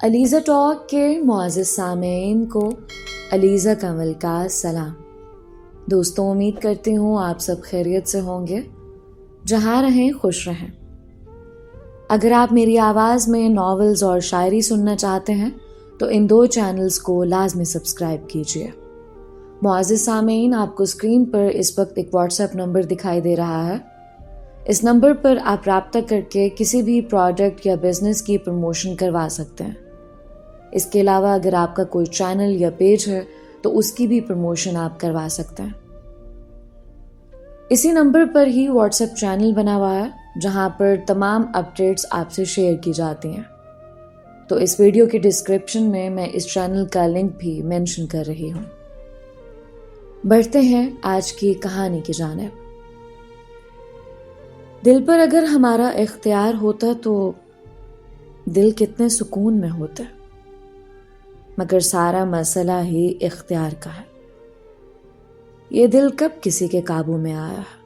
Alizeh talk کے معزز سامعین کو علیزہ کنول کا سلام۔ دوستوں، امید کرتی ہوں آپ سب خیریت سے ہوں گے، جہاں رہیں خوش رہیں۔ اگر آپ میری آواز میں ناولز اور شاعری سننا چاہتے ہیں تو ان 2 چینلز کو لازمی سبسکرائب کیجیے۔ معزز سامعین، آپ کو اسکرین پر اس وقت ایک واٹس ایپ نمبر دکھائی دے رہا ہے۔ اس نمبر پر آپ رابطہ کر کے کسی بھی پروڈکٹ یا بزنس کی پروموشن کروا سکتے ہیں۔ اس کے علاوہ اگر آپ کا کوئی چینل یا پیج ہے تو اس کی بھی پروموشن آپ کروا سکتے ہیں۔ اسی نمبر پر ہی واٹس ایپ چینل بنا ہوا ہے جہاں پر تمام اپڈیٹس آپ سے شیئر کی جاتی ہیں، تو اس ویڈیو کے ڈسکرپشن میں اس چینل کا لنک بھی مینشن کر رہی ہوں۔ بڑھتے ہیں آج کی کہانی کی جانب۔ دل پر اگر ہمارا اختیار ہوتا تو دل کتنے سکون میں ہوتا، مگر سارا مسئلہ ہی اختیار کا ہے۔ یہ دل کب کسی کے قابو میں آیا ہے؟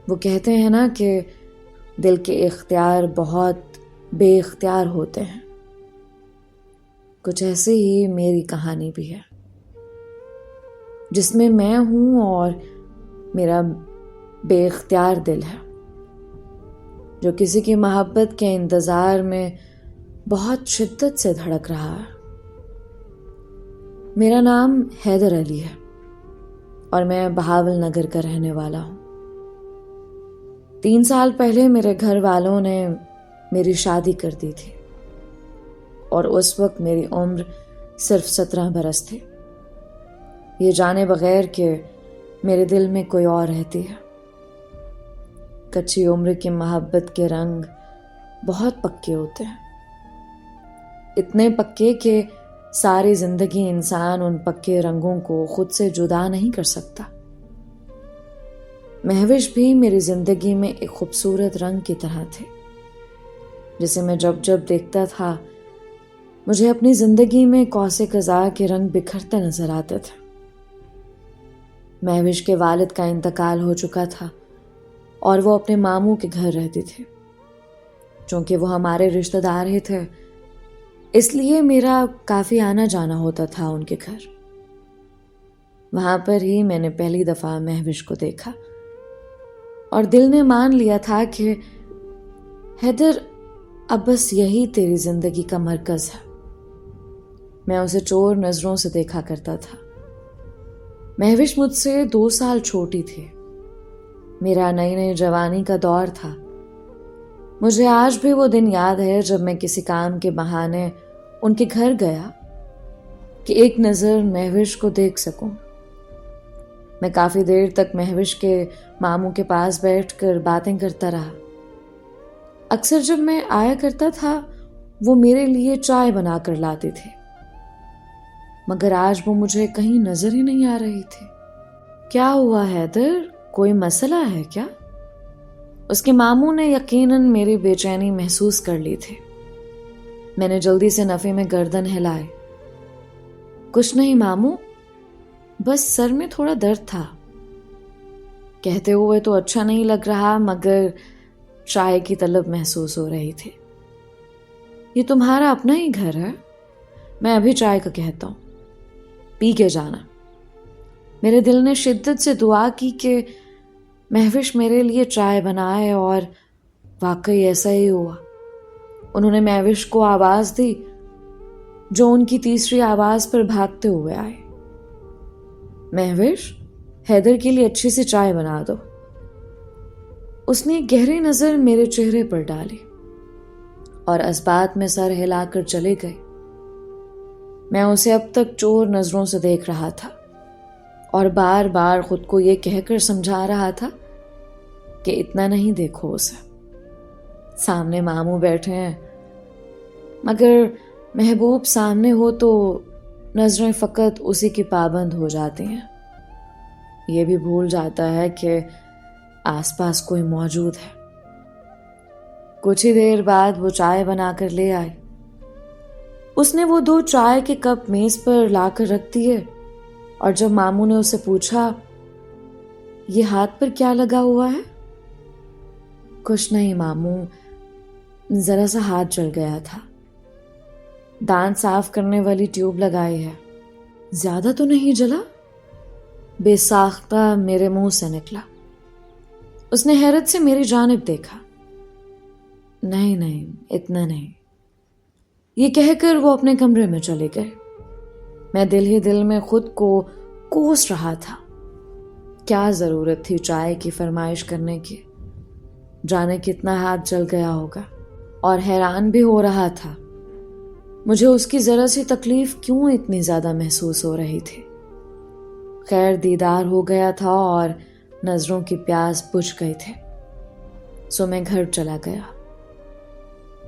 وہ کہتے ہیں نا کہ دل کے اختیار بہت بے اختیار ہوتے ہیں۔ کچھ ایسی ہی میری کہانی بھی ہے، جس میں ہوں اور میرا بے اختیار دل ہے، جو کسی کی محبت کے انتظار میں بہت شدت سے دھڑک رہا ہے۔ میرا نام حیدر علی ہے اور میں بہاول نگر کا رہنے والا ہوں۔ 3 سال پہلے میرے گھر والوں نے میری شادی کر دی تھی اور اس وقت میری عمر صرف 17 برس تھی، یہ جانے بغیر کہ میرے دل میں کوئی اور رہتی ہے۔ کچی عمر کی محبت کے رنگ بہت پکے ہوتے ہیں، اتنے پکے کہ ساری زندگی انسان ان پکے رنگوں کو خود سے جدا نہیں کر سکتا۔ مہوش بھی میری زندگی میں ایک خوبصورت رنگ کی طرح تھے، جسے میں جب دیکھتا تھا مجھے اپنی زندگی میں قوس قزح کے رنگ بکھرتے نظر آتے تھے۔ مہوش کے والد کا انتقال ہو چکا تھا اور وہ اپنے ماموں کے گھر رہتی تھی۔ چونکہ وہ ہمارے رشتہ دار ہی تھے، اس لیے میرا کافی آنا جانا ہوتا تھا ان کے گھر۔ وہاں پر ہی میں نے پہلی دفعہ مہوش کو دیکھا اور دل نے مان لیا تھا کہ حیدر، اب بس یہی تیری زندگی کا مرکز ہے۔ میں اسے چور نظروں سے دیکھا کرتا تھا۔ مہوش مجھ سے 2 سال چھوٹی تھی۔ میرا نئی جوانی کا دور تھا۔ مجھے آج بھی وہ دن یاد ہے جب میں کسی کام کے بہانے ان کے گھر گیا کہ ایک نظر مہوش کو دیکھ سکوں۔ میں کافی دیر تک مہوش کے ماموں کے پاس بیٹھ کر باتیں کرتا رہا۔ اکثر جب میں آیا کرتا تھا وہ میرے لیے چائے بنا کر لاتی تھی، مگر آج وہ مجھے کہیں نظر ہی نہیں آ رہی تھی۔ کیا ہوا حیدر، کوئی مسئلہ ہے کیا؟ اس کے ماموں نے یقیناً میری بے چینی محسوس کر لی تھی۔ میں نے جلدی سے نفی میں گردن ہلائی۔ کچھ نہیں ماموں، بس سر میں تھوڑا درد تھا۔ کہتے ہوئے تو اچھا نہیں لگ رہا، مگر چائے کی طلب محسوس ہو رہی تھی۔ یہ تمہارا اپنا ہی گھر ہے، میں ابھی چائے کا کہتا ہوں، پی کے جانا۔ میرے دل نے شدت سے دعا کی کہ مہوش میرے لیے چائے بنائے، اور واقعی ایسا ہی ہوا۔ انہوں نے مہوش کو آواز دی جو ان کی تیسری آواز پر بھاگتے ہوئے آئے۔ مہوش، حیدر کے لیے اچھی سی چائے بنا دو۔ اس نے ایک گہری نظر میرے چہرے پر ڈالی اور اسبات میں سر ہلا کر چلے گئے۔ میں اسے اب تک چور نظروں سے دیکھ رہا تھا اور بار بار خود کو یہ کہہ کر سمجھا رہا تھا کہ اتنا نہیں دیکھو اسے، سامنے ماموں بیٹھے ہیں۔ مگر محبوب سامنے ہو تو نظریں فقط اسی کی پابند ہو جاتی ہیں، یہ بھی بھول جاتا ہے کہ آس پاس کوئی موجود ہے۔ کچھ ہی دیر بعد وہ چائے بنا کر لے آئے۔ اس نے وہ 2 چائے کے کپ میز پر لا کر رکھ دیے، اور جب ماموں نے اسے پوچھا یہ ہاتھ پر کیا لگا ہوا ہے؟ کچھ نہیں ماموں، ذرا سا ہاتھ جل گیا تھا۔ دانت صاف کرنے والی ٹیوب لگائی ہے. زیادہ تو نہیں جلا؟ بے ساختہ میرے منہ سے نکلا. اس نے حیرت سے میری جانب دیکھا. نہیں نہیں اتنا نہیں. یہ کہہ کر وہ اپنے کمرے میں چلے گئے. میں دل ہی دل میں خود کو کوس رہا تھا. کیا ضرورت تھی چائے کی فرمائش کرنے کی؟ جانے کتنا ہاتھ جل گیا ہوگا. اور حیران بھی ہو رہا تھا مجھے اس کی ذرا سی تکلیف کیوں اتنی زیادہ محسوس ہو رہی تھی. خیر دیدار ہو گیا تھا اور نظروں کی پیاس بجھ گئی تھے. سو میں گھر چلا گیا.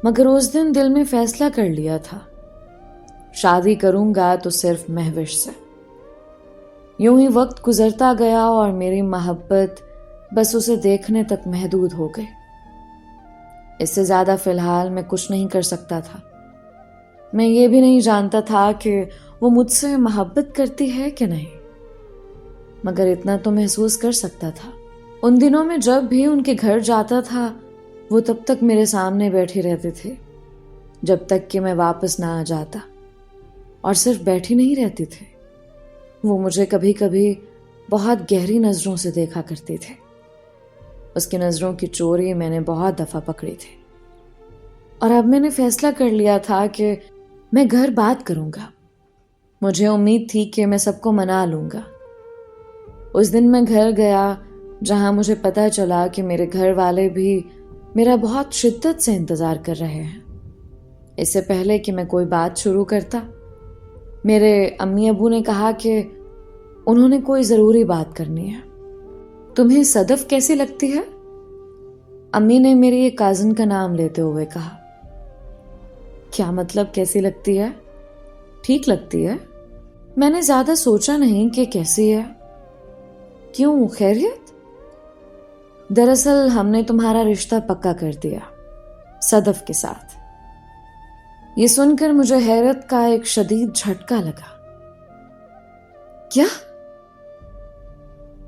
مگر اس دن دل میں فیصلہ کر لیا تھا شادی کروں گا تو صرف مہوش سے. یوں ہی وقت گزرتا گیا اور میری محبت بس اسے دیکھنے تک محدود ہو گئی. اس سے زیادہ فی الحال میں کچھ نہیں کر سکتا تھا. میں یہ بھی نہیں جانتا تھا کہ وہ مجھ سے محبت کرتی ہے کہ نہیں، مگر اتنا تو محسوس کر سکتا تھا. ان دنوں میں جب بھی ان کے گھر جاتا تھا وہ تب تک میرے سامنے بیٹھی رہتے تھے جب تک کہ میں واپس نہ آ جاتا. اور صرف بیٹھی نہیں رہتی تھے، وہ مجھے کبھی کبھی بہت گہری نظروں سے دیکھا کرتے تھے. اس کی نظروں کی چوری میں نے بہت دفعہ پکڑی تھی. اور اب میں نے فیصلہ کر لیا تھا کہ میں گھر بات کروں گا. مجھے امید تھی کہ میں سب کو منا لوں گا. اس دن میں گھر گیا جہاں مجھے پتہ چلا کہ میرے گھر والے بھی میرا بہت شدت سے انتظار کر رہے ہیں. اس سے پہلے کہ میں کوئی بات شروع کرتا میرے امی ابو نے کہا کہ انہوں نے کوئی ضروری بات کرنی ہے. تمہیں صدف کیسی لگتی ہے؟ امی نے میری ایک کازن کا نام لیتے ہوئے کہا. کیا مطلب کیسی لگتی ہے؟ ٹھیک لگتی ہے. میں نے زیادہ سوچا نہیں کہ کیسی ہے. کیوں، خیریت؟ دراصل ہم نے تمہارا رشتہ پکا کر دیا صدف کے ساتھ. یہ سن کر مجھے حیرت کا ایک شدید جھٹکا لگا. کیا؟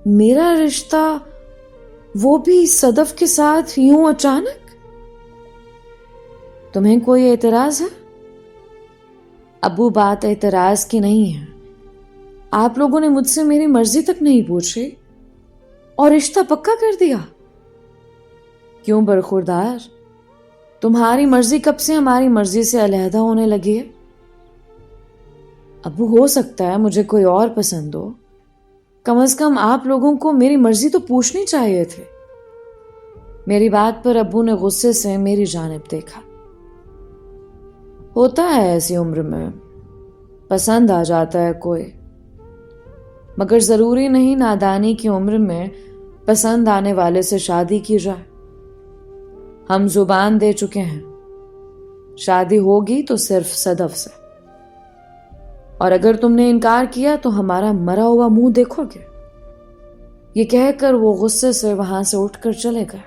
میرا رشتہ، وہ بھی صدف کے ساتھ، یوں اچانک؟ تمہیں کوئی اعتراض ہے؟ ابو بات اعتراض کی نہیں ہے. آپ لوگوں نے مجھ سے میری مرضی تک نہیں پوچھی اور رشتہ پکا کر دیا. کیوں برخوردار، تمہاری مرضی کب سے ہماری مرضی سے علیحدہ ہونے لگی ہے؟ ابو ہو سکتا ہے مجھے کوئی اور پسند ہو، کم از کم آپ لوگوں کو میری مرضی تو پوچھنی چاہیے تھے. میری بات پر ابو نے غصے سے میری جانب دیکھا. ہوتا ہے ایسی عمر میں، پسند آ جاتا ہے کوئی، مگر ضروری نہیں نادانی کی عمر میں پسند آنے والے سے شادی کی جائے. ہم زبان دے چکے ہیں شادی ہوگی تو صرف صدف سے، اور اگر تم نے انکار کیا تو ہمارا مرا ہوا منہ دیکھو گے. یہ کہہ کر وہ غصے سے وہاں سے اٹھ کر چلے گئے.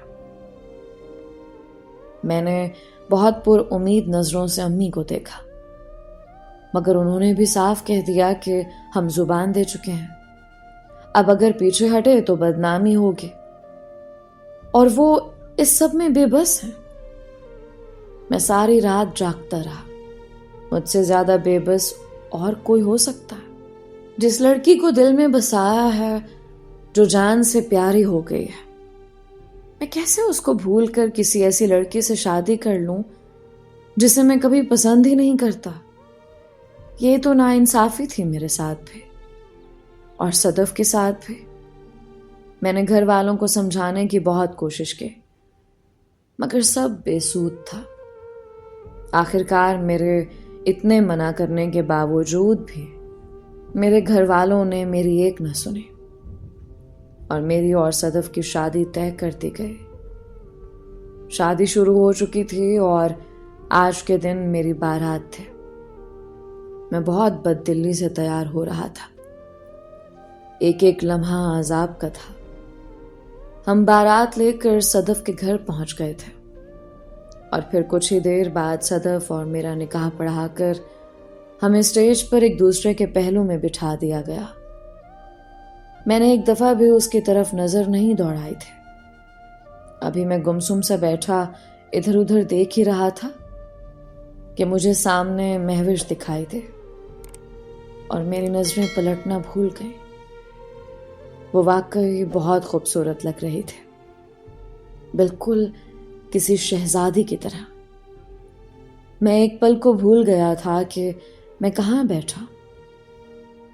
میں نے بہت پر امید نظروں سے امی کو دیکھا، مگر انہوں نے بھی صاف کہہ دیا کہ ہم زبان دے چکے ہیں، اب اگر پیچھے ہٹے تو بدنامی ہوگی. اور وہ اس سب میں بے بس ہیں. میں ساری رات جاگتا رہا. مجھ سے زیادہ بے بس اور کوئی ہو سکتا ہے؟ جس لڑکی کو دل میں بسایا ہے، جو جان سے پیاری ہو گئی ہے، میں کیسے اس کو بھول کر کسی ایسی لڑکی سے شادی کر لوں جسے میں کبھی پسند ہی نہیں کرتا؟ یہ تو ناانصافی تھی میرے ساتھ بھی اور صدف کے ساتھ بھی. میں نے گھر والوں کو سمجھانے کی بہت کوشش کی، مگر سب بے سود تھا. آخرکار میرے اتنے منع کرنے کے باوجود بھی میرے گھر والوں نے میری ایک نہ سنی اور میری اور صدف کی شادی طے کر دی گئی. شادی شروع ہو چکی تھی اور آج کے دن میری بارات تھے. میں بہت بددلی سے تیار ہو رہا تھا. ایک ایک لمحہ عذاب کا تھا. ہم بارات لے کر صدف کے گھر پہنچ گئے تھے اور پھر کچھ ہی دیر بعد صدف اور میرا نکاح پڑھا کر ہمیں اسٹیج پر ایک دوسرے کے پہلو میں بٹھا دیا گیا. میں نے ایک دفعہ بھی اس کی طرف نظر نہیں دوڑائی تھی. ابھی میں گمسم سا بیٹھا ادھر ادھر دیکھ ہی رہا تھا کہ مجھے سامنے مہوش دکھائی دے اور میری نظریں پلٹنا بھول گئیں۔ وہ واقعی بہت خوبصورت لگ رہی تھی، بالکل کسی شہزادی کی طرح۔ میں ایک پل کو بھول گیا تھا کہ میں کہاں بیٹھا،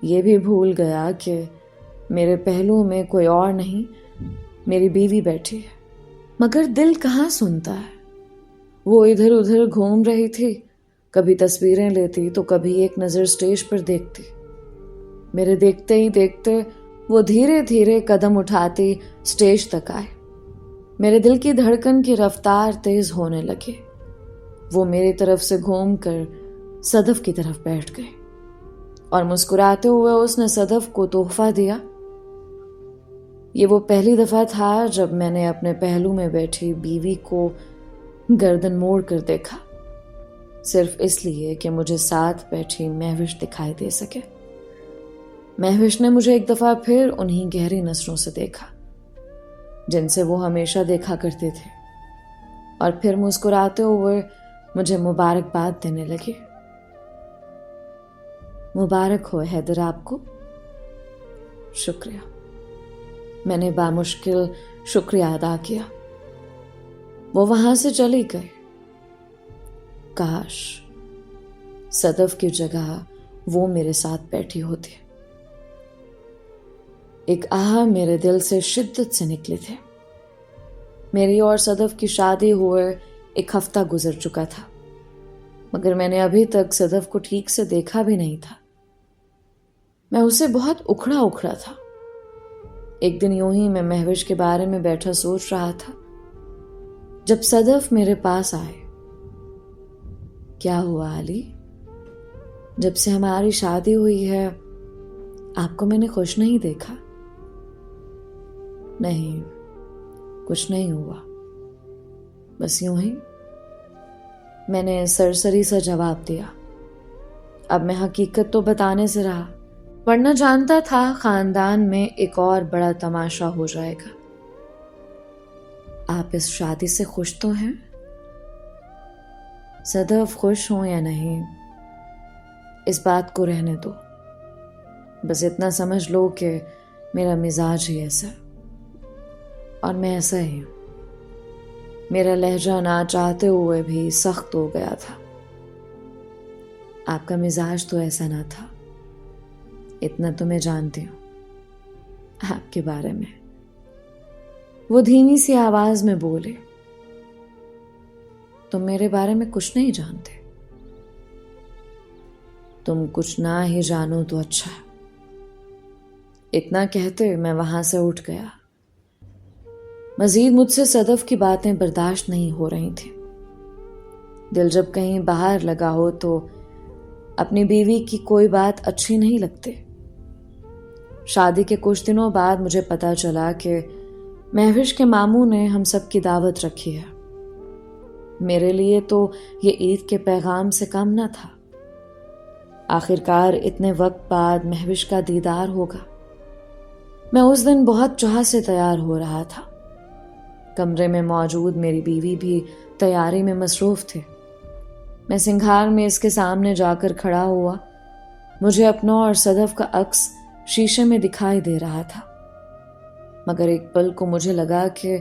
یہ بھی بھول گیا کہ میرے پہلو میں کوئی اور نہیں، میری بیوی بیٹھی ہے۔ مگر دل کہاں سنتا ہے، وہ ادھر ادھر گھوم رہی تھی، کبھی تصویریں لیتی تو کبھی ایک نظر سٹیج پر دیکھتی۔ میرے دیکھتے ہی دیکھتے وہ دھیرے دھیرے قدم اٹھاتی سٹیج تک آئے۔ میرے دل کی دھڑکن کی رفتار تیز ہونے لگی۔ وہ میری طرف سے گھوم کر صدف کی طرف بیٹھ گئے اور مسکراتے ہوئے اس نے صدف کو تحفہ دیا۔ یہ وہ پہلی دفعہ تھا جب میں نے اپنے پہلو میں بیٹھی بیوی کو گردن موڑ کر دیکھا، صرف اس لیے کہ مجھے ساتھ بیٹھی مہوش دکھائی دے سکے۔ مہوش نے مجھے ایک دفعہ پھر انہی گہری نظروں سے دیکھا جن سے وہ ہمیشہ دیکھا کرتے تھے، اور پھر مسکراتے ہوئے مجھے مبارکباد دینے لگے۔ مبارک ہو حیدر آپ کو۔ شکریہ، میں نے بامشکل شکریہ ادا کیا۔ وہ وہاں سے چلی گئی۔ کاش صدف کی جگہ وہ میرے ساتھ بیٹھی ہوتی۔ ایک آہ میرے دل سے شدت سے نکلی تھے۔ میری اور صدف کی شادی ہوئے ایک ہفتہ گزر چکا تھا، مگر میں نے ابھی تک صدف کو ٹھیک سے دیکھا بھی نہیں تھا۔ میں اسے بہت اکھڑا اکھڑا تھا۔ ایک دن یوں ہی میں مہوش کے بارے میں بیٹھا سوچ رہا تھا جب صدف میرے پاس آئے۔ کیا ہوا علی؟ جب سے ہماری شادی ہوئی ہے آپ کو میں نے خوش نہیں دیکھا۔ نہیں، کچھ نہیں ہوا، بس یوں ہی، میں نے سرسری سا جواب دیا۔ اب میں حقیقت تو بتانے سے رہا، ورنہ جانتا تھا خاندان میں ایک اور بڑا تماشا ہو جائے گا۔ آپ اس شادی سے خوش تو ہیں؟ صدف خوش ہوں یا نہیں اس بات کو رہنے دو، بس اتنا سمجھ لو کہ میرا مزاج ہی ایسا، اور میں ایسا ہی ہوں۔ میرا لہجہ نہ چاہتے ہوئے بھی سخت ہو گیا تھا۔ آپ کا مزاج تو ایسا نہ تھا، اتنا تو میں جانتی ہوں آپ کے بارے میں۔ وہ دھیمی سی آواز میں بولے، تم میرے بارے میں کچھ نہیں جانتے۔ تم کچھ نہ ہی جانو تو اچھا۔ اتنا کہتے میں وہاں سے اٹھ گیا۔ مزید مجھ سے صدف کی باتیں برداشت نہیں ہو رہی تھیں۔ دل جب کہیں باہر لگا ہو تو اپنی بیوی کی کوئی بات اچھی نہیں لگتی۔ شادی کے کچھ دنوں بعد مجھے پتا چلا کہ مہوش کے ماموں نے ہم سب کی دعوت رکھی ہے۔ میرے لیے تو یہ عید کے پیغام سے کم نہ تھا۔ آخرکار اتنے وقت بعد مہوش کا دیدار ہوگا۔ میں اس دن بہت چاہ سے تیار ہو رہا تھا۔ کمرے میں موجود میری بیوی بھی تیاری میں مصروف تھے۔ میں سنگھار میں اس کے سامنے جا کر کھڑا ہوا۔ مجھے اپنا اور صدف کا عکس شیشے میں دکھائی دے رہا تھا، مگر ایک پل کو مجھے لگا کہ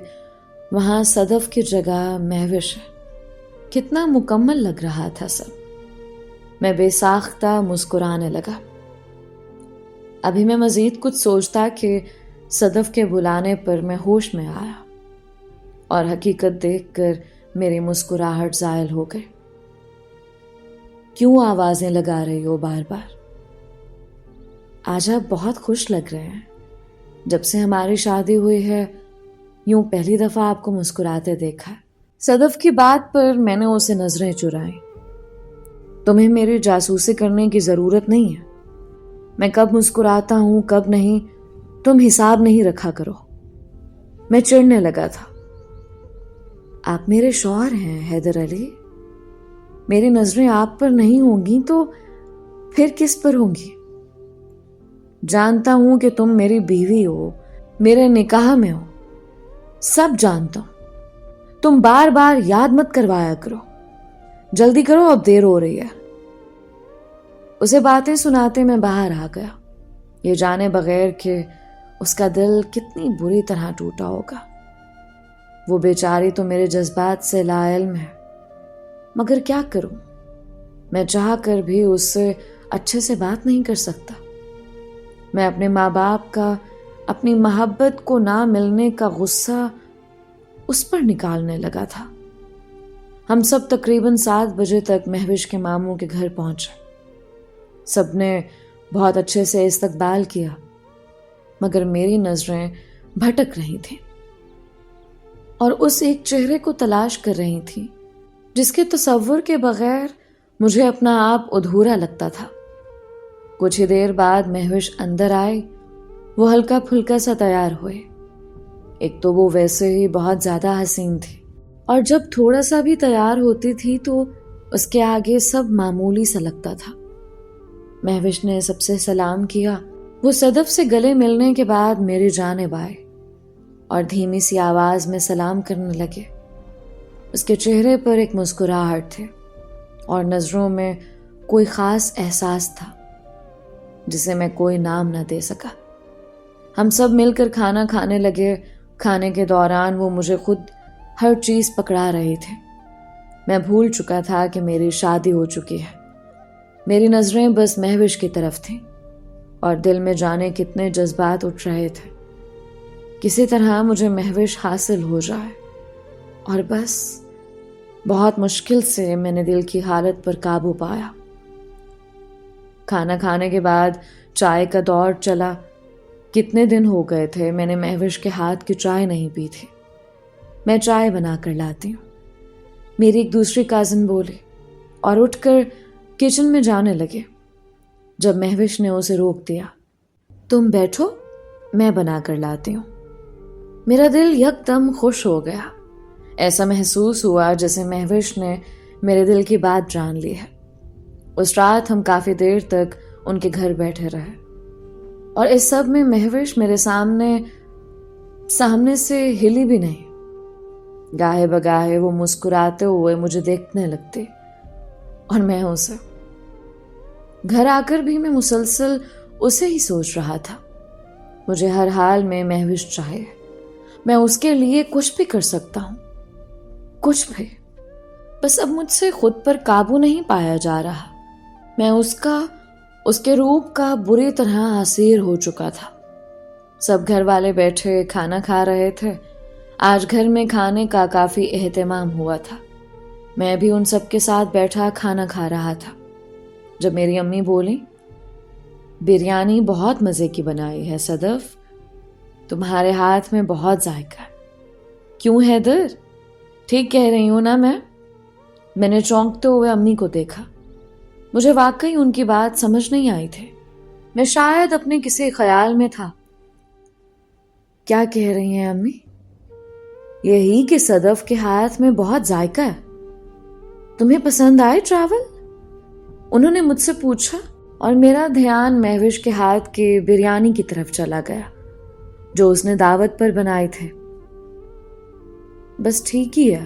وہاں صدف کی جگہ مہوش ہے۔ کتنا مکمل لگ رہا تھا سب۔ میں بے ساختہ مسکرانے لگا۔ ابھی میں مزید کچھ سوچتا کہ صدف کے بلانے پر میں ہوش میں آیا اور حقیقت دیکھ کر میری مسکراہٹ زائل ہو گئی۔ کیوں آوازیں لگا رہی ہو بار بار؟ آج آپ بہت خوش لگ رہے ہیں۔ جب سے ہماری شادی ہوئی ہے یوں پہلی دفعہ آپ کو مسکراتے دیکھا۔ صدف کی بات پر میں نے اسے نظریں چرائیں۔ تمہیں میری جاسوسی کرنے کی ضرورت نہیں ہے۔ میں کب مسکراتا ہوں کب نہیں تم حساب نہیں رکھا کرو۔ میں چڑھنے لگا تھا۔ آپ میرے شوہر ہیں حیدر علی، میری نظریں آپ پر نہیں ہوں گی تو پھر کس پر ہوں گی؟ جانتا ہوں کہ تم میری بیوی ہو، میرے نکاح میں ہو، سب جانتا ہوں۔ تم بار بار یاد مت کروایا کرو۔ جلدی کرو اب دیر ہو رہی ہے۔ اسے باتیں سناتے میں باہر آ گیا، یہ جانے بغیر کہ اس کا دل کتنی بری طرح ٹوٹا ہوگا۔ وہ بیچاری تو میرے جذبات سے لا علم ہے، مگر کیا کروں، میں چاہ کر بھی اس سے اچھے سے بات نہیں کر سکتا۔ میں اپنے ماں باپ کا اپنی محبت کو نہ ملنے کا غصہ اس پر نکالنے لگا تھا۔ ہم سب تقریباً 7 بجے تک مہوش کے ماموں کے گھر پہنچے۔ سب نے بہت اچھے سے استقبال کیا، مگر میری نظریں بھٹک رہی تھیں اور اس ایک چہرے کو تلاش کر رہی تھیں جس کے تصور کے بغیر مجھے اپنا آپ ادھورا لگتا تھا۔ کچھ ہی دیر بعد مہوش اندر آئے۔ وہ ہلکا پھلکا سا تیار ہوئے۔ ایک تو وہ ویسے ہی بہت زیادہ حسین تھی، اور جب تھوڑا سا بھی تیار ہوتی تھی تو اس کے آگے سب معمولی سا لگتا تھا۔ مہوش نے سب سے سلام کیا۔ وہ صدف سے گلے ملنے کے بعد میری جانب آئے اور دھیمی سی آواز میں سلام کرنے لگے۔ اس کے چہرے پر ایک مسکراہٹ تھی اور نظروں میں کوئی خاص احساس تھا جسے میں کوئی نام نہ دے سکا۔ ہم سب مل کر کھانا کھانے لگے۔ کھانے کے دوران وہ مجھے خود ہر چیز پکڑا رہے تھے۔ میں بھول چکا تھا کہ میری شادی ہو چکی ہے۔ میری نظریں بس مہوش کی طرف تھیں اور دل میں جانے کتنے جذبات اٹھ رہے تھے۔ کسی طرح مجھے مہوش حاصل ہو جائے، اور بس بہت مشکل سے میں نے دل کی حالت پر قابو پایا۔ کھانا کھانے کے بعد چائے کا دور چلا۔ کتنے دن ہو گئے تھے میں نے مہوش کے ہاتھ کی چائے نہیں پی تھی۔ میں چائے بنا کر لاتی ہوں، میری ایک دوسری کازن بولی، اور اٹھ کر کچن میں جانے لگے جب مہوش نے اسے روک دیا۔ تم بیٹھو، میں بنا کر لاتی ہوں۔ میرا دل یک دم خوش ہو گیا۔ ایسا محسوس ہوا جیسے مہوش نے میرے دل کی بات جان لی ہے۔ اس رات ہم کافی دیر تک ان کے گھر بیٹھے رہے، اور اس سب میں مہوش میرے سامنے سے ہلی بھی نہیں۔ گاہے بگاہے وہ مسکراتے ہوئے مجھے دیکھنے لگتے، اور میں اسے۔ گھر آ کر بھی میں مسلسل اسے ہی سوچ رہا تھا۔ مجھے ہر حال میں مہوش چاہیے، میں اس کے لیے کچھ بھی کر سکتا ہوں، کچھ بھی۔ بس اب مجھ سے خود پر قابو نہیں پایا جا رہا۔ میں اس کے روپ کا بری طرح اسیر ہو چکا تھا۔ سب گھر والے بیٹھے کھانا کھا رہے تھے۔ آج گھر میں کھانے کا کافی اہتمام ہوا تھا۔ میں بھی ان سب کے ساتھ بیٹھا کھانا کھا رہا تھا جب میری امی بولی، بریانی بہت مزے کی بنائی ہے صدف، تمہارے ہاتھ میں بہت ذائقہ ہے۔ کیوں حیدر، ٹھیک کہہ رہی ہوں نا میں نے چونکتے ہوئے امی کو دیکھا۔ مجھے واقعی ان کی بات سمجھ نہیں آئی تھی۔ میں شاید اپنے کسی خیال میں تھا۔ کیا کہہ رہی ہیں امی؟ یہی کہ صدف کے ہاتھ میں بہت ذائقہ ہے۔ تمہیں پسند آئے چاول؟ انہوں نے مجھ سے پوچھا، اور میرا دھیان مہوش کے ہاتھ کی بریانی کی طرف چلا گیا جو اس نے دعوت پر بنائے تھے۔ بس ٹھیک ہی ہے،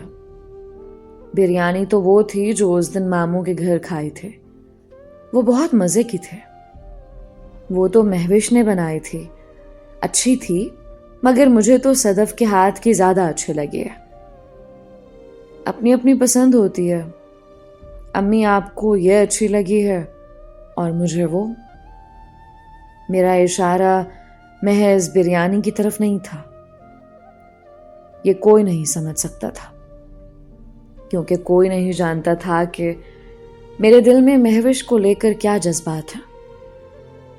بریانی تو وہ تھی جو اس دن ماموں کے گھر کھائی تھی، وہ بہت مزے کی تھی۔ وہ تو مہوش نے بنائی تھی، اچھی تھی، مگر مجھے تو صدف کے ہاتھ کی زیادہ اچھی لگی ہے۔ اپنی اپنی پسند ہوتی ہے، امی آپ کو یہ اچھی لگی ہے اور مجھے وہ۔ میرا اشارہ محض بریانی کی طرف نہیں تھا۔ یہ کوئی نہیں سمجھ سکتا تھا، کیونکہ کوئی نہیں جانتا تھا کہ میرے دل میں مہوش کو لے کر کیا جذبات ہیں۔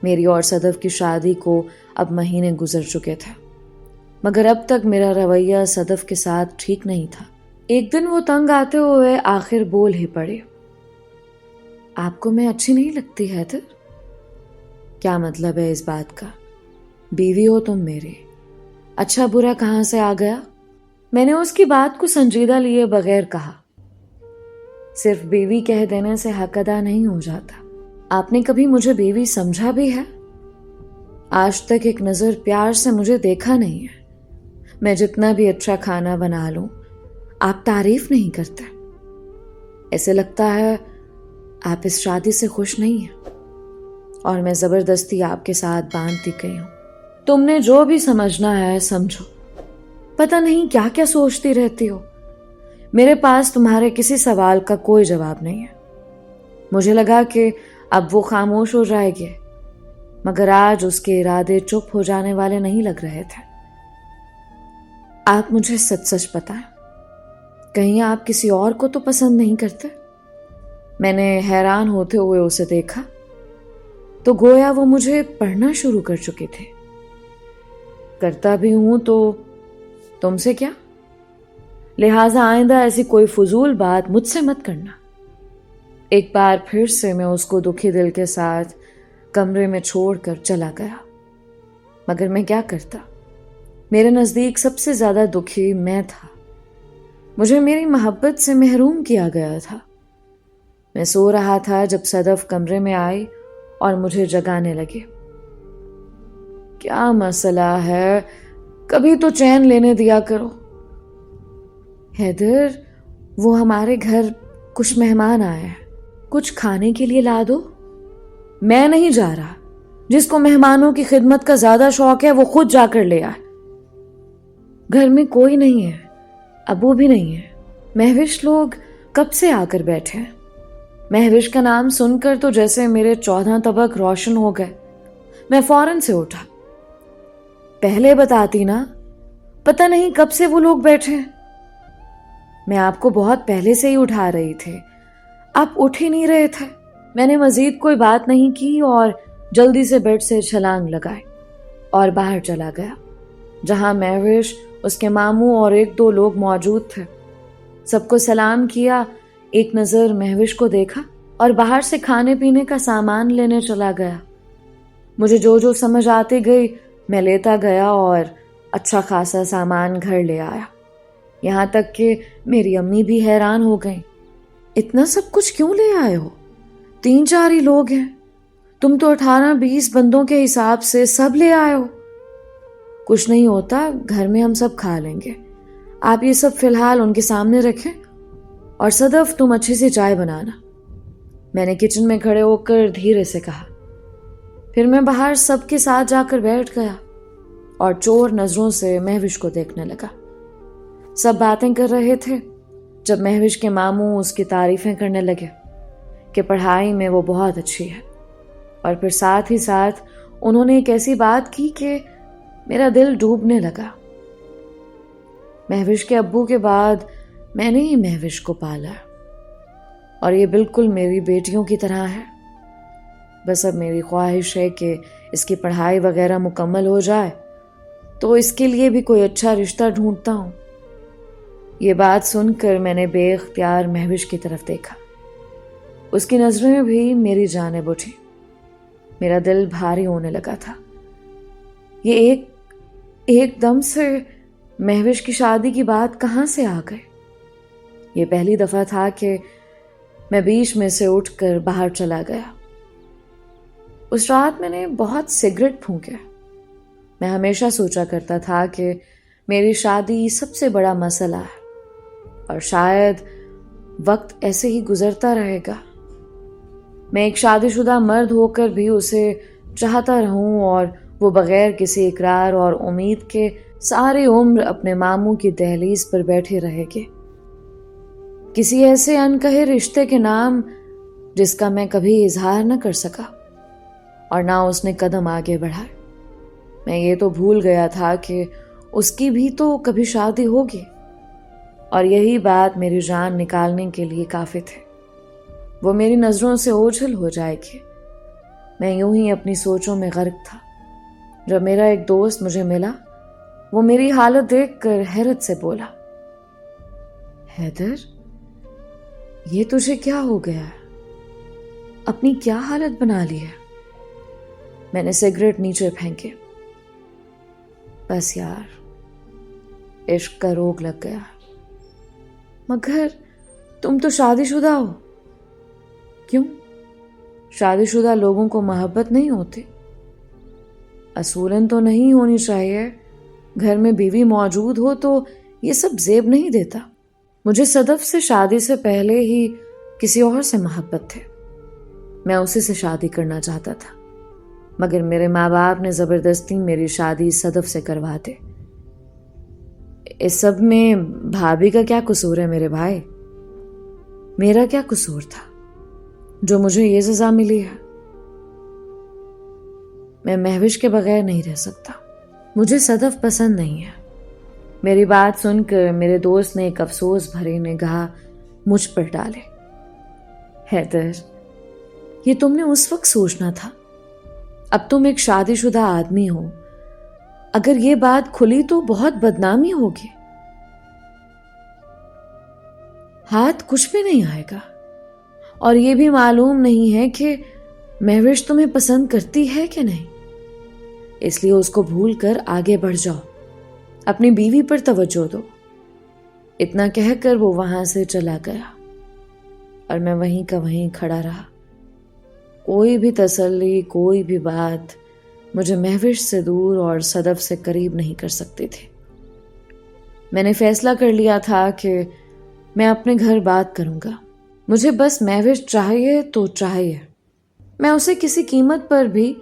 میری اور صدف کی شادی کو اب مہینے گزر چکے تھے، مگر اب تک میرا رویہ صدف کے ساتھ ٹھیک نہیں تھا۔ ایک دن وہ تنگ آتے ہوئے آخر بول ہی پڑے، آپ کو میں اچھی نہیں لگتی حیدر؟ کیا مطلب ہے اس بات کا؟ بیوی ہو تم میری، اچھا برا کہاں سے آ گیا؟ میں نے اس کی بات کو سنجیدہ لیے بغیر کہا، صرف بیوی کہہ دینے سے حق ادا نہیں ہو جاتا۔ آپ نے کبھی مجھے بیوی سمجھا بھی ہے؟ آج تک ایک نظر پیار سے مجھے دیکھا نہیں ہے۔ میں جتنا بھی اچھا کھانا بنا لوں، آپ تعریف نہیں کرتے۔ ایسے لگتا ہے آپ اس شادی سے خوش نہیں ہیں اور میں زبردستی آپ کے ساتھ باندھتی گئی ہوں. تم نے جو بھی سمجھنا ہے سمجھو. پتہ نہیں کیا کیا سوچتی رہتی ہو. میرے پاس تمہارے کسی سوال کا کوئی جواب نہیں ہے. مجھے لگا کہ اب وہ خاموش ہو جائے گی، مگر آج اس کے ارادے چپ ہو جانے والے نہیں لگ رہے تھے. آپ مجھے سچ سچ بتائیں، کہیں آپ کسی اور کو تو پسند نہیں کرتے؟ میں نے حیران ہوتے ہوئے اسے دیکھا تو گویا وہ مجھے پڑھنا شروع کر چکے تھے. کرتا بھی ہوں تو تم سے کیا؟ لہٰذا آئندہ ایسی کوئی فضول بات مجھ سے مت کرنا. ایک بار پھر سے میں اس کو دکھی دل کے ساتھ کمرے میں چھوڑ کر چلا گیا. مگر میں کیا کرتا؟ میرے نزدیک سب سے زیادہ دکھی میں تھا. مجھے میری محبت سے محروم کیا گیا تھا. میں سو رہا تھا جب صدف کمرے میں آئی اور مجھے جگانے لگی. کیا مسئلہ ہے؟ کبھی تو چین لینے دیا کرو. حیدر، وہ ہمارے گھر کچھ مہمان آئے ہیں، کچھ کھانے کے لیے لا دو. میں نہیں جا رہا. جس کو مہمانوں کی خدمت کا زیادہ شوق ہے وہ خود جا کر لے آئے. گھر میں کوئی نہیں ہے، ابو بھی نہیں ہے. مہوش لوگ کب سے آ کر بیٹھے ہیں. مہوش کا نام سن کر تو جیسے میرے 14 طبق روشن ہو گئے. میں فوراً سے اٹھا. پہلے بتاتی نا، پتہ نہیں کب سے وہ لوگ بیٹھے ہیں. میں آپ کو بہت پہلے سے ہی اٹھا رہی تھی، آپ اٹھ ہی نہیں رہے تھے. میں نے مزید کوئی بات نہیں کی اور جلدی سے بیڈ سے چھلانگ لگائی اور باہر چلا گیا، جہاں مہوش، اس کے ماموں اور 1-2 لوگ موجود تھے. سب کو سلام کیا، ایک نظر مہوش کو دیکھا اور باہر سے کھانے پینے کا سامان لینے چلا گیا. مجھے جو جو سمجھ آتی گئی میں لیتا گیا اور اچھا خاصا سامان گھر لے آیا. یہاں تک کہ میری امی بھی حیران ہو گئیں. اتنا سب کچھ کیوں لے آئے ہو؟ 3-4 ہی لوگ ہیں، تم تو 18-20 بندوں کے حساب سے سب لے آئے ہو. کچھ نہیں ہوتا، گھر میں ہم سب کھا لیں گے. آپ یہ سب فی الحال ان کے سامنے رکھیں، اور صدف تم اچھی سی چائے بنانا. میں نے کچن میں کھڑے ہو کر دھیرے سے کہا. پھر میں باہر سب کے ساتھ جا کر بیٹھ گیا اور چور نظروں سے مہوش کو دیکھنے لگا. سب باتیں کر رہے تھے جب مہوش کے ماموں اس کی تعریفیں کرنے لگے کہ پڑھائی میں وہ بہت اچھی ہے. اور پھر ساتھ ہی ساتھ انہوں نے ایک ایسی بات کی کہ میرا دل ڈوبنے لگا. مہوش کے ابو کے بعد میں نے ہی مہوش کو پالا اور یہ بالکل میری بیٹیوں کی طرح ہے. بس اب میری خواہش ہے کہ اس کی پڑھائی وغیرہ مکمل ہو جائے تو اس کے لیے بھی کوئی اچھا رشتہ ڈھونڈتا ہوں. یہ بات سن کر میں نے بے اختیار مہوش کی طرف دیکھا. اس کی نظریں بھی میری جانب اٹھی. میرا دل بھاری ہونے لگا تھا. یہ ایک دم سے مہوش کی شادی کی بات کہاں سے آ گئی؟ یہ پہلی دفعہ تھا کہ میں بیچ میں سے اٹھ کر باہر چلا گیا. اس رات میں نے بہت سگریٹ پھونکے. میں ہمیشہ سوچا کرتا تھا کہ میری شادی سب سے بڑا مسئلہ ہے اور شاید وقت ایسے ہی گزرتا رہے گا. میں ایک شادی شدہ مرد ہو کر بھی اسے چاہتا رہوں اور وہ بغیر کسی اقرار اور امید کے ساری عمر اپنے ماموں کی دہلیز پر بیٹھے رہے گے، کسی ایسے انکہے رشتے کے نام جس کا میں کبھی اظہار نہ کر سکا اور نہ اس نے قدم آگے بڑھائے. میں یہ تو بھول گیا تھا کہ اس کی بھی تو کبھی شادی ہوگی اور یہی بات میری جان نکالنے کے لیے کافی تھے. وہ میری نظروں سے اوجھل ہو جائے گی. میں یوں ہی اپنی سوچوں میں غرق تھا جب میرا ایک دوست مجھے ملا. وہ میری حالت دیکھ کر حیرت سے بولا، حیدر، یہ تجھے کیا ہو گیا ہے؟ اپنی کیا حالت بنا لی ہے؟ میں نے سگریٹ نیچے پھینکے. بس یار، عشق کا روگ لگ گیا. مگر تم تو شادی شدہ ہو. کیوں؟ شادی شدہ لوگوں کو محبت نہیں ہوتی؟ اصولاً تو نہیں ہونی چاہیے. گھر میں بیوی موجود ہو تو یہ سب زیب نہیں دیتا. مجھے صدف سے شادی سے پہلے ہی کسی اور سے محبت تھے. میں اسی سے شادی کرنا چاہتا تھا، مگر میرے ماں باپ نے زبردستی میری شادی صدف سے کروا دی. اس سب میں بھابھی کا کیا قصور ہے میرے بھائی؟ میرا کیا قصور تھا جو مجھے یہ سزا ملی ہے؟ میں مہوش کے بغیر نہیں رہ سکتا. مجھے صدف پسند نہیں ہے. میری بات سن کر میرے دوست نے ایک افسوس بھری نگاہ مجھ پر ڈالے. حیدر، یہ تم نے اس وقت سوچنا تھا. اب تم ایک شادی شدہ آدمی ہو. اگر یہ بات کھلی تو بہت بدنامی ہوگی. ہاتھ کچھ بھی نہیں آئے گا. اور یہ بھی معلوم نہیں ہے کہ مہوش تمہیں پسند کرتی ہے کہ نہیں. اس لیے اس کو بھول کر آگے بڑھ جاؤ. اپنی بیوی پر توجہ دو. اتنا کہہ کر وہ وہاں سے چلا گیا اور میں وہیں کا وہیں کھڑا رہا. کوئی بھی تسلی، کوئی بھی بات مجھے مہوش سے دور اور صدف سے قریب نہیں کر سکتی تھی. میں نے فیصلہ کر لیا تھا کہ میں اپنے گھر بات کروں گا. مجھے بس مہوش چاہیے تو چاہیے. میں اسے کسی قیمت پر بھی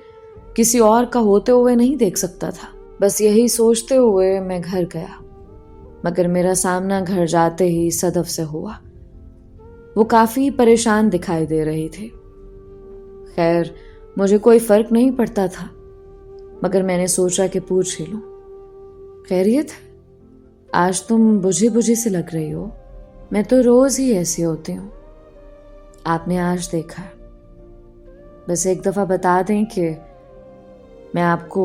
کسی اور کا ہوتے ہوئے نہیں دیکھ سکتا تھا. بس یہی سوچتے ہوئے میں گھر گیا، مگر میرا سامنا گھر جاتے ہی صدف سے ہوا. وہ کافی پریشان دکھائی دے رہی تھی. خیر، مجھے کوئی فرق نہیں پڑتا تھا، مگر میں نے سوچا کہ پوچھ ہی لوں. خیریت؟ آج تم بجھی بجھی سے لگ رہی ہو. میں تو روز ہی ایسی ہوتی ہوں. آپ نے آج دیکھا. بس ایک دفعہ بتا دیں کہ میں آپ کو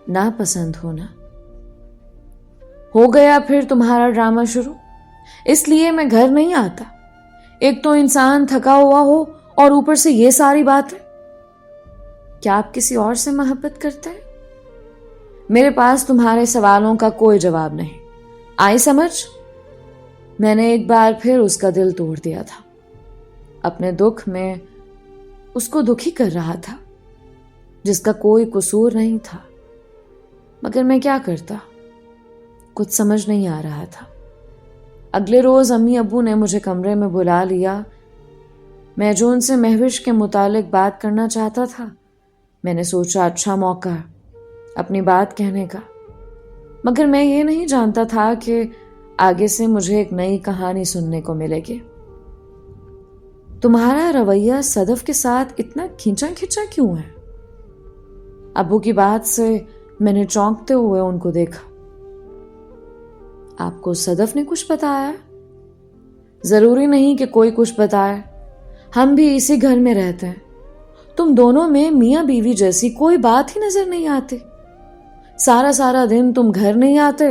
ناپسند ہونا. ہو گیا پھر تمہارا ڈرامہ شروع. اس لیے میں گھر نہیں آتا. ایک تو انسان تھکا ہوا ہو اور اوپر سے یہ ساری باتیں. کیا آپ کسی اور سے محبت کرتے ہیں؟ میرے پاس تمہارے سوالوں کا کوئی جواب نہیں. آئی سمجھ؟ میں نے ایک بار پھر اس کا دل توڑ دیا تھا. اپنے دکھ میں اس کو دکھی کر رہا تھا جس کا کوئی قصور نہیں تھا. مگر میں کیا کرتا؟ کچھ سمجھ نہیں آ رہا تھا. اگلے روز امی ابو نے مجھے کمرے میں بلا لیا. میں جو ان سے مہوش کے متعلق بات کرنا چاہتا تھا، میں نے سوچا اچھا موقع ہے اپنی بات کہنے کا. مگر میں یہ نہیں جانتا تھا کہ آگے سے مجھے ایک نئی کہانی سننے کو ملے گی. تمہارا رویہ صدف کے ساتھ اتنا کھینچا کھینچا کیوں ہے؟ ابو کی بات سے میں نے چونکتے ہوئے ان کو دیکھا. آپ کو صدف نے کچھ بتایا؟ ضروری نہیں کہ کوئی کچھ بتائے. ہم بھی اسی گھر میں رہتے ہیں. تم دونوں میں میاں بیوی جیسی کوئی بات ہی نظر نہیں آتی. سارا دن تم گھر نہیں آتے،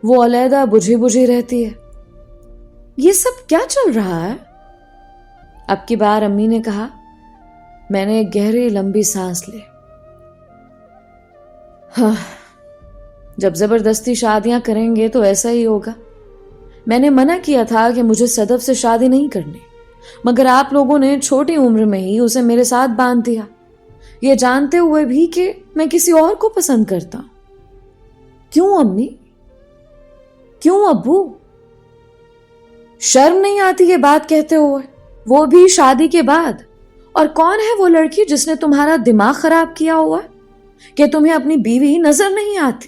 وہ علیحدہ بجھی بجھی رہتی ہے. یہ سب کیا چل رہا ہے؟ اب کی بار امی نے کہا. میں نے ایک گہری لمبی سانس لی. ہاں، جب زبردستی شادیاں کریں گے تو ایسا ہی ہوگا. میں نے منع کیا تھا کہ مجھے صدف سے شادی نہیں کرنی، مگر آپ لوگوں نے چھوٹی عمر میں ہی اسے میرے ساتھ باندھ دیا، یہ جانتے ہوئے بھی کہ میں کسی اور کو پسند کرتا ہوں. کیوں امی؟ کیوں ابو؟ شرم نہیں آتی یہ بات کہتے ہوئے؟ وہ بھی شادی کے بعد. اور کون ہے وہ لڑکی جس نے تمہارا دماغ خراب کیا ہوا کہ تمہیں اپنی بیوی نظر نہیں آتی؟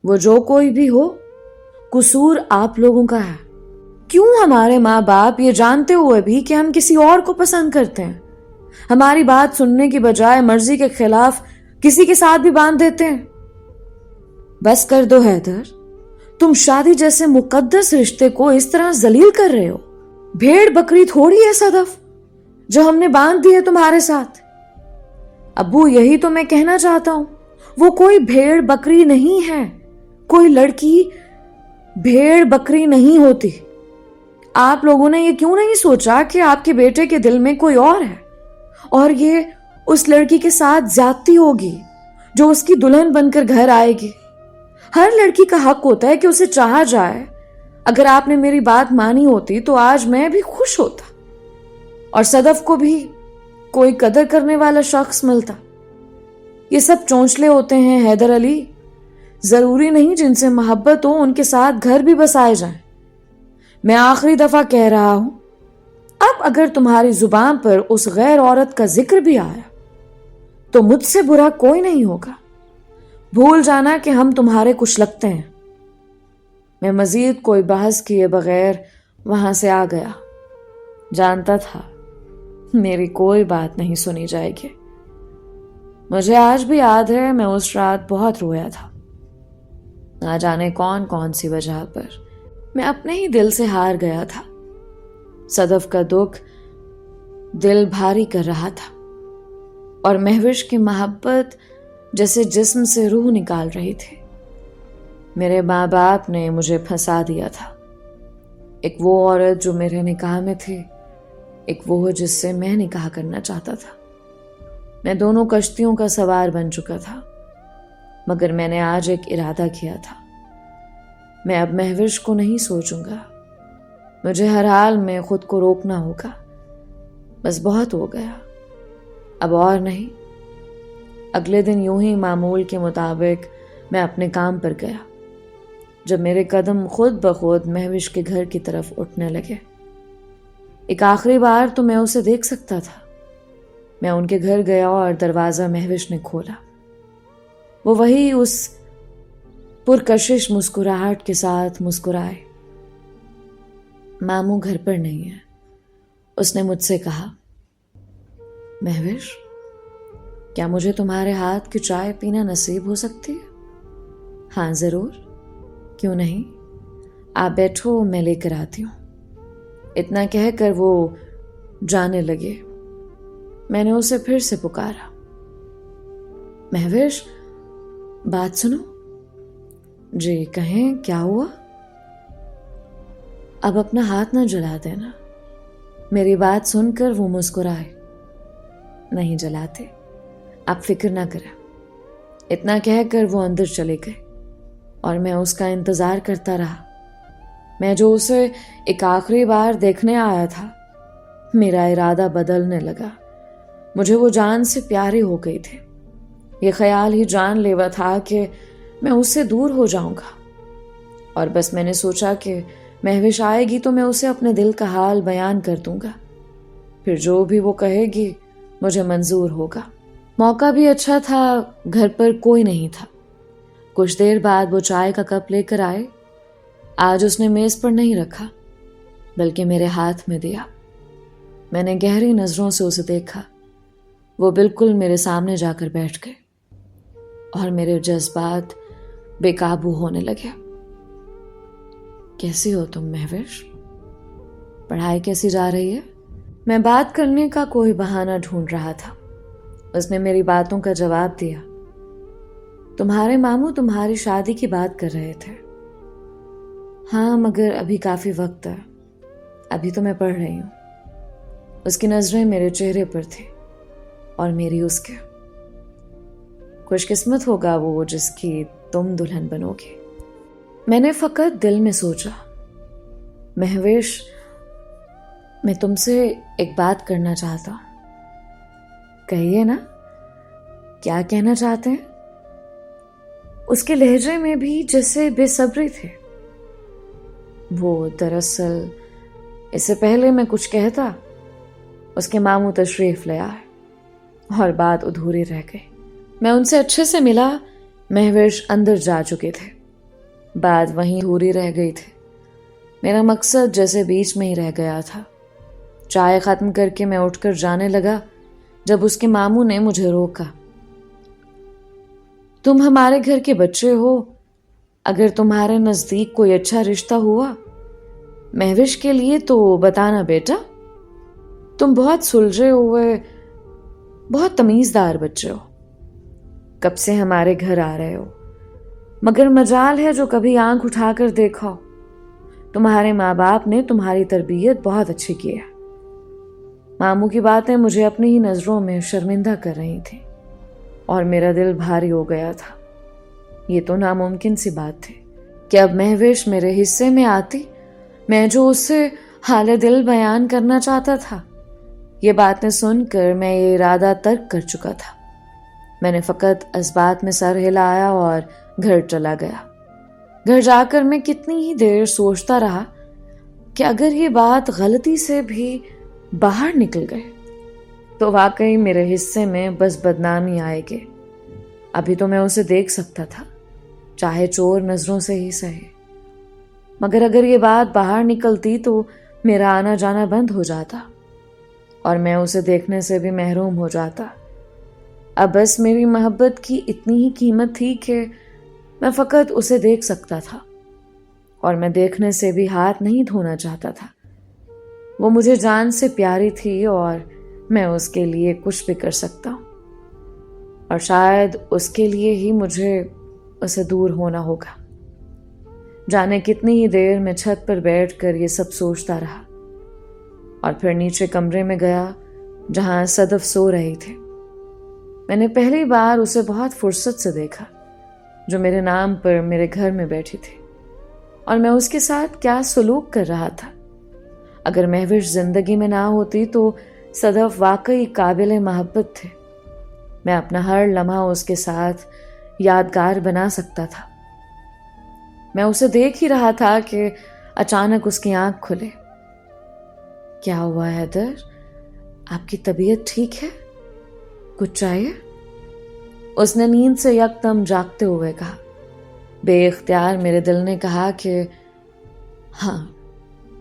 وہ جو کوئی بھی ہو، قصور آپ لوگوں کا ہے. کیوں ہمارے ماں باپ یہ جانتے ہوئے بھی کہ ہم کسی اور کو پسند کرتے ہیں، ہماری بات سننے کی بجائے مرضی کے خلاف کسی کے ساتھ بھی باندھ دیتے ہیں؟ بس کر دو حیدر. تم شادی جیسے مقدس رشتے کو اس طرح ذلیل کر رہے ہو. بھیڑ بکری تھوڑی ہے صدف جو ہم نے باندھ دی ہے تمہارے ساتھ. ابو، یہی تو میں کہنا چاہتا ہوں. وہ کوئی بھیڑ بکری نہیں ہے. کوئی لڑکی بھیڑ بکری نہیں ہوتی. آپ لوگوں نے یہ کیوں نہیں سوچا کہ آپ کے بیٹے کے دل میں کوئی اور ہے اور یہ اس لڑکی کے ساتھ زیادتی ہوگی جو اس کی دلہن بن کر گھر آئے گی؟ ہر لڑکی کا حق ہوتا ہے کہ اسے چاہا جائے. اگر آپ نے میری بات مانی ہوتی تو آج میں بھی خوش ہوتا اور صدف کو بھی کوئی قدر کرنے والا شخص ملتا. یہ سب چونچلے ہوتے ہیں حیدر علی. ضروری نہیں جن سے محبت ہو ان کے ساتھ گھر بھی بسائے جائیں. میں آخری دفعہ کہہ رہا ہوں، اب اگر تمہاری زبان پر اس غیر عورت کا ذکر بھی آیا تو مجھ سے برا کوئی نہیں ہوگا۔ بھول جانا کہ ہم تمہارے کچھ لگتے ہیں۔ میں مزید کوئی بحث کیے بغیر وہاں سے آ گیا۔ جانتا تھا میری کوئی بات نہیں سنی جائے گی۔ مجھے آج بھی یاد ہے میں اس رات بہت رویا تھا، نہ جانے کون کون سی وجہ پر۔ میں اپنے ہی دل سے ہار گیا تھا۔ صدف کا دکھ دل بھاری کر رہا تھا اور مہوش کی محبت جیسے جسم سے روح نکال رہی تھی۔ میرے ماں باپ نے مجھے پھنسا دیا تھا، ایک وہ عورت جو میرے نکاح میں تھی، ایک وہ جس سے میں نکاح کرنا چاہتا تھا۔ میں دونوں کشتیوں کا سوار بن چکا تھا، مگر میں نے آج ایک ارادہ کیا تھا۔ میں اب مہوش کو نہیں سوچوں گا، مجھے ہر حال میں خود کو روکنا ہوگا۔ بس بہت ہو گیا، اب اور نہیں۔ اگلے دن یوں ہی معمول کے مطابق میں اپنے کام پر گیا، جب میرے قدم خود بخود مہوش کے گھر کی طرف اٹھنے لگے۔ ایک آخری بار تو میں اسے دیکھ سکتا تھا۔ میں ان کے گھر گیا اور دروازہ مہوش نے کھولا۔ وہ وہی اس پرکشش مسکراہٹ کے ساتھ مسکرائے۔ ماموں گھر پر نہیں ہے، اس نے مجھ سے کہا۔ مہوش، کیا مجھے تمہارے ہاتھ کی چائے پینا نصیب ہو سکتی ہے؟ ہاں ضرور، کیوں نہیں؟ آپ بیٹھو، میں لے کر آتی ہوں۔ اتنا کہہ کر وہ جانے لگے۔ میں نے اسے پھر سے پکارا، مہوش بات سنو۔ جی کہیں، کیا ہوا؟ اب اپنا ہاتھ نہ جلا دینا۔ میری بات سن کر وہ مسکرائے۔ نہیں جلاتے، آپ فکر نہ کریں۔ اتنا کہہ کر وہ اندر چلے گئے اور میں اس کا انتظار کرتا رہا۔ میں جو اسے ایک آخری بار دیکھنے آیا تھا، میرا ارادہ بدلنے لگا۔ مجھے وہ جان سے پیاری ہو گئی تھی۔ یہ خیال ہی جان لیوا تھا کہ میں اس سے دور ہو جاؤں گا، اور بس میں نے سوچا کہ مہوش آئے گی تو میں اسے اپنے دل کا حال بیان کر دوں گا، پھر جو بھی وہ کہے گی مجھے منظور ہوگا۔ موقع بھی اچھا تھا، گھر پر کوئی نہیں تھا۔ کچھ دیر بعد وہ چائے کا کپ لے کر آئے۔ آج اس نے میز پر نہیں رکھا بلکہ میرے ہاتھ میں دیا۔ میں نے گہری نظروں سے اسے دیکھا۔ وہ بالکل میرے سامنے جا کر بیٹھ گئے اور میرے جذبات بے قابو ہونے لگے۔ کیسی ہو تم مہوش؟ پڑھائی کیسی جا رہی ہے؟ میں بات کرنے کا کوئی بہانہ ڈھونڈ رہا تھا۔ اس نے میری باتوں کا جواب دیا۔ تمہارے ماموں تمہاری شادی کی بات کر رہے تھے۔ ہاں، مگر ابھی کافی وقت ہے، ابھی تو میں پڑھ رہی ہوں۔ اس کی نظریں میرے چہرے پر تھی اور میری اس کے۔ خوش قسمت ہوگا وہ جس کی تم دلہن بنو گی۔ میں نے فقط دل میں سوچا، مہوش، میں تم سے ایک بات کرنا چاہتا ہوں۔ کہیے نا، کیا کہنا چاہتے ہیں؟ اس کے لہجے میں بھی جیسے بے صبری تھے۔ وہ دراصل اس سے پہلے میں کچھ کہتا، اس کے ماموں تشریف لے آئے اور بات ادھوری رہ گئی۔ میں ان سے اچھے سے ملا۔ مہوش اندر جا چکے تھے، بات وہیں ادھوری رہ گئی تھی۔ میرا مقصد جیسے بیچ میں ہی رہ گیا تھا۔ چائے ختم کر کے میں اٹھ کر جانے لگا جب اس کے ماموں نے مجھے روکا۔ تم ہمارے گھر کے بچے ہو، اگر تمہارے نزدیک کوئی اچھا رشتہ ہوا مہوش کے لیے تو بتانا بیٹا۔ تم بہت سلجھے ہوئے، بہت تمیزدار بچے ہو، کب سے ہمارے گھر آ رہے ہو، مگر مجال ہے جو کبھی آنکھ اٹھا کر دیکھو۔ تمہارے ماں باپ نے تمہاری تربیت بہت اچھی کی ہے۔ ماموں کی باتیں مجھے اپنی ہی نظروں میں شرمندہ کر رہی تھیں اور میرا دل بھاری ہو گیا تھا۔ یہ تو ناممکن سی بات تھی کہ اب مہوش میرے حصے میں آتی، میں جو اس سے حال دل بیان کرنا چاہتا تھا۔ یہ باتیں سن کر میں یہ ارادہ ترک کر چکا تھا۔ میں نے فقط اس بات میں سر ہلایا اور گھر چلا گیا۔ گھر جا کر میں کتنی ہی دیر سوچتا رہا کہ اگر یہ بات غلطی سے بھی باہر نکل گئے تو واقعی میرے حصے میں بس بدنامی آئے گی۔ ابھی تو میں اسے دیکھ سکتا تھا، چاہے چور نظروں سے ہی سہے، مگر اگر یہ بات باہر نکلتی تو میرا آنا جانا بند ہو جاتا اور میں اسے دیکھنے سے بھی محروم ہو جاتا۔ اب بس میری محبت کی اتنی ہی قیمت تھی کہ میں فقط اسے دیکھ سکتا تھا، اور میں دیکھنے سے بھی ہاتھ نہیں دھونا چاہتا تھا۔ وہ مجھے جان سے پیاری تھی اور میں اس کے لیے کچھ بھی کر سکتا ہوں، اور شاید اس کے لیے ہی مجھے اسے دور ہونا ہوگا۔ جانے کتنی ہی دیر میں چھت پر بیٹھ کر یہ سب سوچتا رہا، اور پھر نیچے کمرے میں گیا جہاں صدف سو رہی تھی۔ میں نے پہلی بار اسے بہت فرصت سے دیکھا، جو میرے نام پر میرے گھر میں بیٹھی تھی، اور میں اس کے ساتھ کیا سلوک کر رہا تھا۔ اگر مہوش زندگی میں نہ ہوتی تو صدف واقعی قابل محبت تھے۔ میں اپنا ہر لمحہ اس کے ساتھ یادگار بنا سکتا تھا۔ میں اسے دیکھ ہی رہا تھا کہ اچانک اس کی آنکھ کھلے۔ کیا ہوا حیدر؟ آپ کی طبیعت ٹھیک ہے؟ کچھ چاہیے؟ اس نے نیند سے یکدم جاگتے ہوئے کہا۔ بے اختیار میرے دل نے کہا کہ ہاں،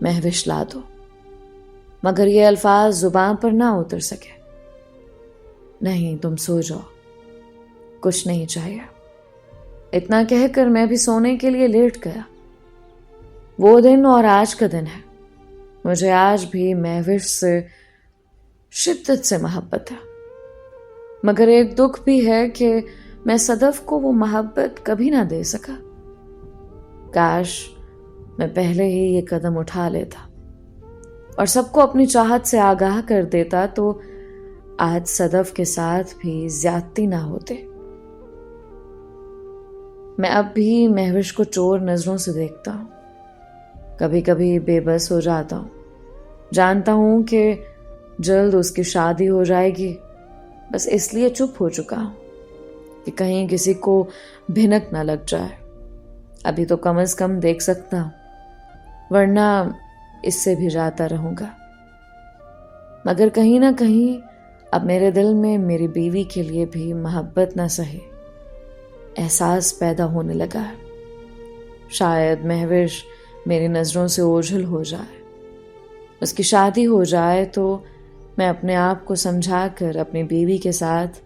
مہوش لا دو، مگر یہ الفاظ زبان پر نہ اتر سکے۔ نہیں، تم سو جاؤ، کچھ نہیں چاہیے۔ اتنا کہہ کر میں بھی سونے کے لیے لیٹ گیا۔ وہ دن اور آج کا دن ہے۔ مجھے آج بھی مہوش سے شدت سے محبت ہے، مگر ایک دکھ بھی ہے کہ میں صدف کو وہ محبت کبھی نہ دے سکا۔ کاش میں پہلے ہی یہ قدم اٹھا لیتا اور سب کو اپنی چاہت سے آگاہ کر دیتا تو آج صدف کے ساتھ بھی زیادتی نہ ہوتے۔ میں اب بھی مہوش کو چور نظروں سے دیکھتا ہوں، کبھی کبھی بے بس ہو جاتا ہوں۔ جانتا ہوں کہ جلد اس کی شادی ہو جائے گی، بس اس لیے چپ ہو چکا ہوں کہ کہیں کسی کو بھنک نہ لگ جائے۔ ابھی تو کم از کم دیکھ سکتا ہوں، ورنہ اس سے بھی جاتا رہوں گا۔ مگر کہیں نہ کہیں اب میرے دل میں میری بیوی کے لیے بھی محبت نہ سہے احساس پیدا ہونے لگا ہے۔ شاید مہوش میری نظروں سے اوجھل ہو جائے، اس کی شادی ہو جائے تو میں اپنے آپ کو سمجھا کر اپنی بیوی کے ساتھ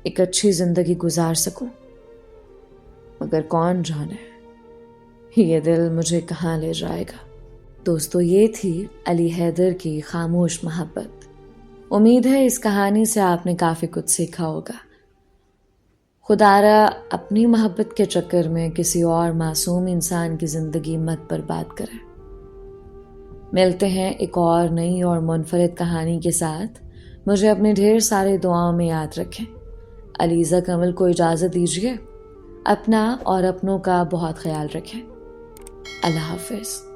ایک اچھی زندگی گزار سکوں، مگر کون جانے یہ دل مجھے کہاں لے جائے گا۔ دوستو، یہ تھی علی حیدر کی خاموش محبت۔ امید ہے اس کہانی سے آپ نے کافی کچھ سیکھا ہوگا۔ خدا را اپنی محبت کے چکر میں کسی اور معصوم انسان کی زندگی مت برباد کرے۔ ملتے ہیں ایک اور نئی اور منفرد کہانی کے ساتھ۔ مجھے اپنے ڈھیر سارے دعاؤں میں یاد رکھیں۔ علیزہ کمل کو اجازت دیجیے۔ اپنا اور اپنوں کا بہت خیال رکھیں۔ اللہ حافظ۔